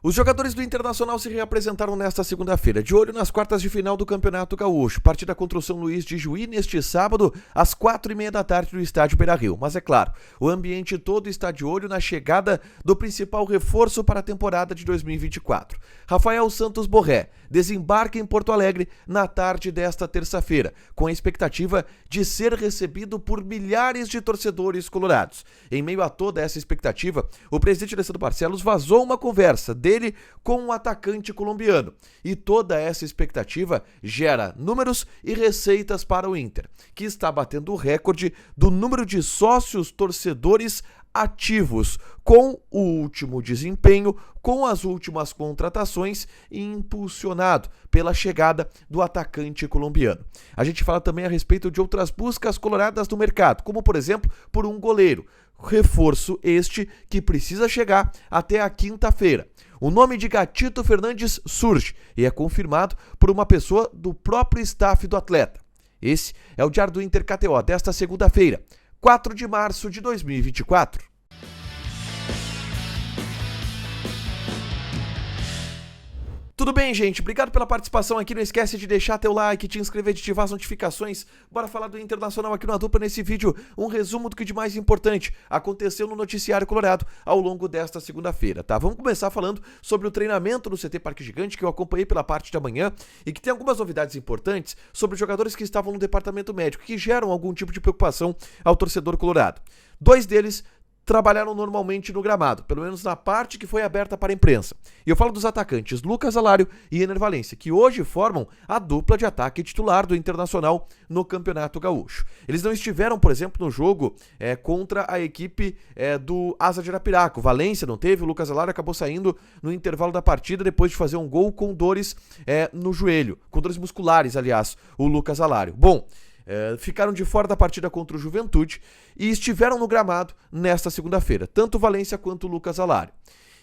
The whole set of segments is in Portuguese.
Os jogadores do Internacional se reapresentaram nesta segunda-feira, de olho nas quartas de final do Campeonato Gaúcho. Partida contra o São Luís de Juí neste sábado, às 4h30 da tarde no estádio Beira-Rio. Mas é claro, o ambiente todo está de olho na chegada do principal reforço para a temporada de 2024. Rafael Santos Borré desembarca em Porto Alegre na tarde desta terça-feira, com a expectativa de ser recebido por milhares de torcedores colorados. Em meio a toda essa expectativa, o presidente Alessandro Barcelos vazou uma conversa dele com um atacante colombiano. E toda essa expectativa gera números e receitas para o Inter, que está batendo o recorde do número de sócios torcedores ativos, com o último desempenho, com as últimas contratações e impulsionado pela chegada do atacante colombiano. A gente fala também a respeito de outras buscas coloradas no mercado, como por exemplo por um goleiro. Reforço este que precisa chegar até a quinta-feira. O nome de Gatito Fernandes surge e é confirmado por uma pessoa do próprio staff do atleta. Esse é o Diário do Inter KTO desta segunda-feira, 4 de março de 2024. Tudo bem, gente? Obrigado pela participação aqui. Não esquece de deixar teu like, te inscrever, de ativar as notificações. Bora falar do Internacional aqui no A Dupla nesse vídeo. Um resumo do que de mais importante aconteceu no noticiário colorado ao longo desta segunda-feira, tá? Vamos começar falando sobre o treinamento no CT Parque Gigante, que eu acompanhei pela parte da manhã e que tem algumas novidades importantes sobre os jogadores que estavam no departamento médico, que geram algum tipo de preocupação ao torcedor colorado. 2 deles trabalharam normalmente no gramado, pelo menos na parte que foi aberta para a imprensa. E eu falo dos atacantes Lucas Alário e Ener Valencia, que hoje formam a dupla de ataque titular do Internacional no Campeonato Gaúcho. Eles não estiveram, por exemplo, no jogo contra a equipe do Asa de Arapiraca. O Valencia não teve, o Lucas Alário acabou saindo no intervalo da partida depois de fazer um gol com dores no joelho, com dores musculares, aliás, o Lucas Alário. Bom, ficaram de fora da partida contra o Juventude e estiveram no gramado nesta segunda-feira, tanto o Valencia quanto o Lucas Alário.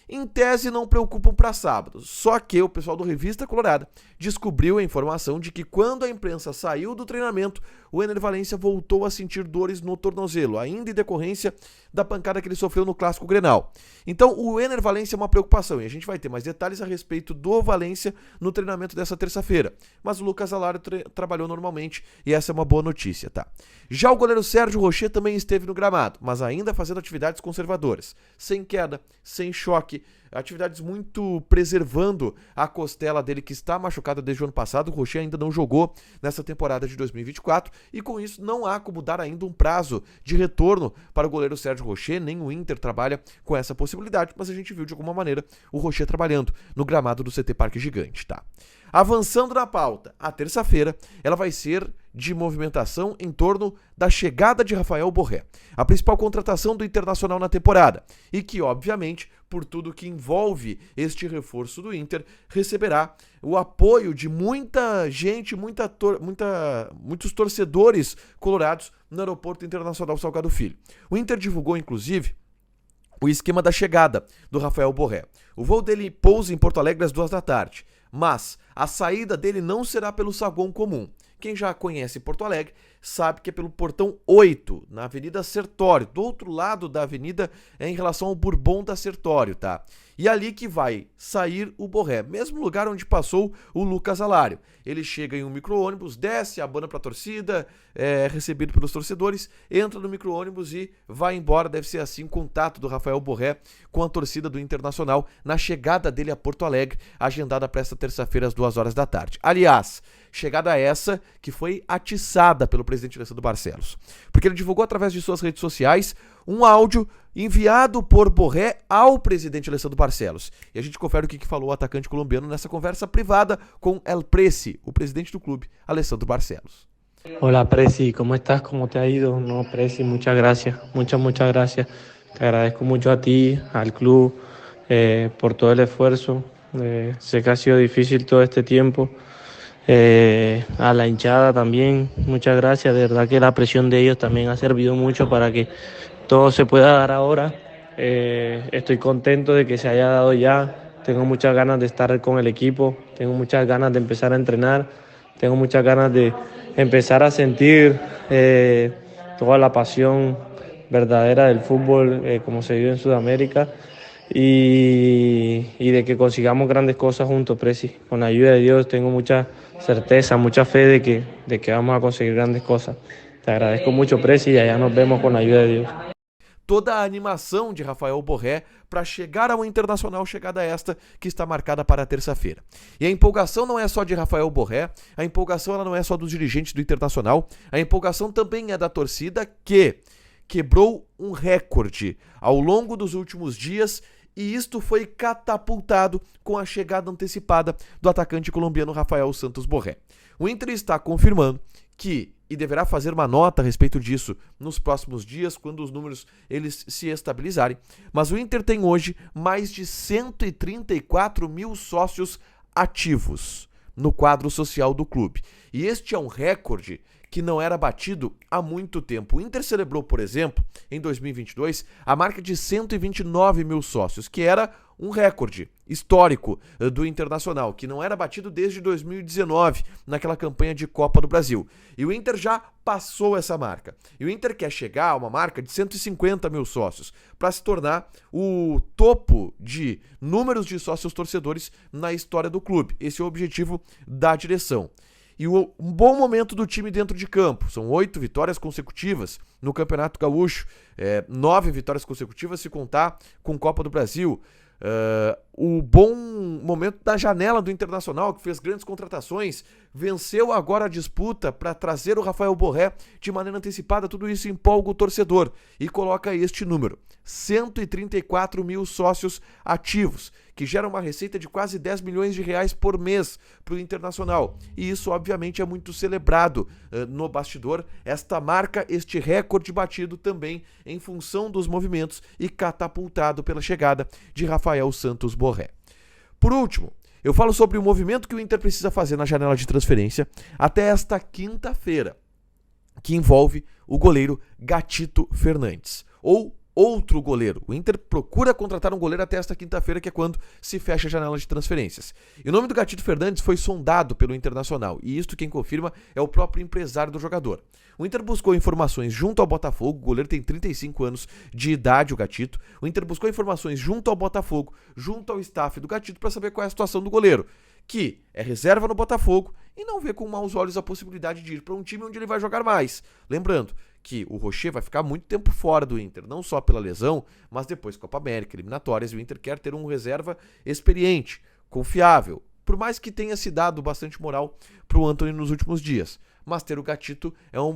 Em tese não preocupam para sábado, só que o pessoal do Revista Colorada descobriu a informação de que quando a imprensa saiu do treinamento, o Ener Valencia voltou a sentir dores no tornozelo, ainda em decorrência da pancada que ele sofreu no Clássico Grenal. Então o Ener Valencia é uma preocupação e a gente vai ter mais detalhes a respeito do Valencia no treinamento dessa terça-feira. Mas o Lucas Alário trabalhou normalmente e essa é uma boa notícia, tá? Já o goleiro Sérgio Rocher também esteve no gramado, mas ainda fazendo atividades conservadoras, sem queda, sem choque, atividades muito preservando a costela dele que está machucada desde o ano passado. O Rocher ainda não jogou nessa temporada de 2024 e com isso não há como dar ainda um prazo de retorno para o goleiro Sérgio Rocher, nem o Inter trabalha com essa possibilidade, mas a gente viu de alguma maneira o Rocher trabalhando no gramado do CT Parque Gigante, tá? Avançando na pauta, a terça-feira ela vai ser de movimentação em torno da chegada de Rafael Borré, a principal contratação do Internacional na temporada, e que, obviamente, por tudo que envolve este reforço do Inter, receberá o apoio de muita gente, muitos torcedores colorados no Aeroporto Internacional Salgado Filho. O Inter divulgou, inclusive, o esquema da chegada do Rafael Borré. O voo dele pousa em Porto Alegre às 2 da tarde, mas a saída dele não será pelo saguão comum. Quem já conhece Porto Alegre sabe que é pelo portão 8, na Avenida Sertório, do outro lado da avenida em relação ao Bourbon da Sertório, tá? E ali que vai sair o Borré, mesmo lugar onde passou o Lucas Alário. Ele chega em um micro-ônibus, desce, abana para a torcida, é recebido pelos torcedores, entra no micro-ônibus e vai embora. Deve ser assim o contato do Rafael Borré com a torcida do Internacional na chegada dele a Porto Alegre, agendada para esta terça-feira às 2 horas da tarde. Aliás, chegada essa que foi atiçada pelo presidente Alessandro Barcelos, porque ele divulgou através de suas redes sociais um áudio enviado por Borré ao presidente Alessandro Barcelos. E a gente confere o que falou o atacante colombiano nessa conversa privada com El Presi, o presidente do clube, Alessandro Barcelos. Hola Presi, ¿cómo estás? ¿Cómo te ha ido? No, Presi, muchas gracias, muchas gracias. Te agradezco mucho a ti, al club, por todo el esfuerzo. Sé que ha sido difícil todo este tiempo. A la hinchada también, muchas gracias. De verdad que la presión de ellos también ha servido mucho para que todo se pueda dar ahora. Estoy contento de que se haya dado ya. Tengo muchas ganas de estar con el equipo, tengo muchas ganas de empezar a entrenar, tengo muchas ganas de empezar a sentir toda la pasión verdadera del fútbol como se vive en Sudamérica. y de que consigamos grandes cosas juntos, Presi. Con la ayuda de Dios tengo mucha certeza, mucha fe de que vamos a conseguir grandes cosas. Te agradezco mucho, Presi, y allá nos vemos con la ayuda de Dios. Toda a animação de Rafael Borré para chegar ao Internacional, chegada esta que está marcada para terça-feira. E a empolgação não é só de Rafael Borré, a empolgação ela não é só dos dirigentes do Internacional, a empolgação também é da torcida que quebrou um recorde ao longo dos últimos dias e isto foi catapultado com a chegada antecipada do atacante colombiano Rafael Santos Borré. O Inter está confirmando que, e deverá fazer uma nota a respeito disso nos próximos dias, quando os números eles se estabilizarem, mas o Inter tem hoje mais de 134 mil sócios ativos no quadro social do clube. E este é um recorde que não era batido há muito tempo. O Inter celebrou, por exemplo, em 2022, a marca de 129 mil sócios, que era um recorde histórico do Internacional, que não era batido desde 2019, naquela campanha de Copa do Brasil. E o Inter já passou essa marca. E o Inter quer chegar a uma marca de 150 mil sócios, para se tornar o topo de números de sócios torcedores na história do clube. Esse é o objetivo da direção. E um bom momento do time dentro de campo. São 8 vitórias consecutivas no Campeonato Gaúcho, 9 vitórias consecutivas se contar com Copa do Brasil. O bom momento da janela do Internacional, que fez grandes contratações, venceu agora a disputa para trazer o Rafael Borré de maneira antecipada. Tudo isso empolga o torcedor e coloca este número: 134 mil sócios ativos, que geram uma receita de quase 10 milhões de reais por mês para o Internacional. E isso, obviamente, é muito celebrado no bastidor. Esta marca, este recorde batido também em função dos movimentos e catapultado pela chegada de Rafael Santos Borré. Por último, eu falo sobre o movimento que o Inter precisa fazer na janela de transferência até esta quinta-feira, que envolve o goleiro Gatito Fernandes, ou outro goleiro. O Inter procura contratar um goleiro até esta quinta-feira, que é quando se fecha a janela de transferências. E o nome do Gatito Fernandes foi sondado pelo Internacional, e isto quem confirma é o próprio empresário do jogador. O Inter buscou informações junto ao Botafogo, o goleiro tem 35 anos de idade, o Gatito. O Inter buscou informações junto ao Botafogo, junto ao staff do Gatito, para saber qual é a situação do goleiro, que é reserva no Botafogo e não vê com maus olhos a possibilidade de ir para um time onde ele vai jogar mais. Lembrando que o Rocher vai ficar muito tempo fora do Inter, não só pela lesão, mas depois Copa América, eliminatórias, e o Inter quer ter um reserva experiente, confiável, por mais que tenha se dado bastante moral para o Antony nos últimos dias. Mas ter o Gatito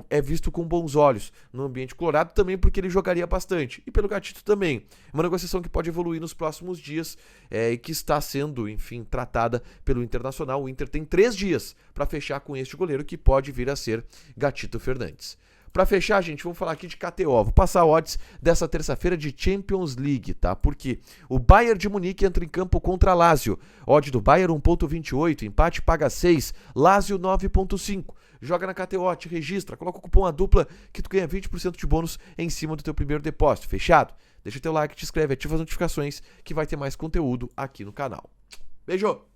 é visto com bons olhos no ambiente colorado, também porque ele jogaria bastante. E pelo Gatito também. Uma negociação que pode evoluir nos próximos dias e que está sendo, enfim, tratada pelo Internacional. O Inter tem 3 dias para fechar com este goleiro, que pode vir a ser Gatito Fernandes. Para fechar, gente, vamos falar aqui de KTO. Vou passar odds dessa terça-feira de Champions League, tá? Porque o Bayern de Munique entra em campo contra Lazio. Odd do Bayern 1.28, empate paga 6, Lazio 9.5. Joga na KTO, te registra, coloca o cupom ADUPLA que tu ganha 20% de bônus em cima do teu primeiro depósito. Fechado? Deixa teu like, te inscreve, ativa as notificações que vai ter mais conteúdo aqui no canal. Beijo!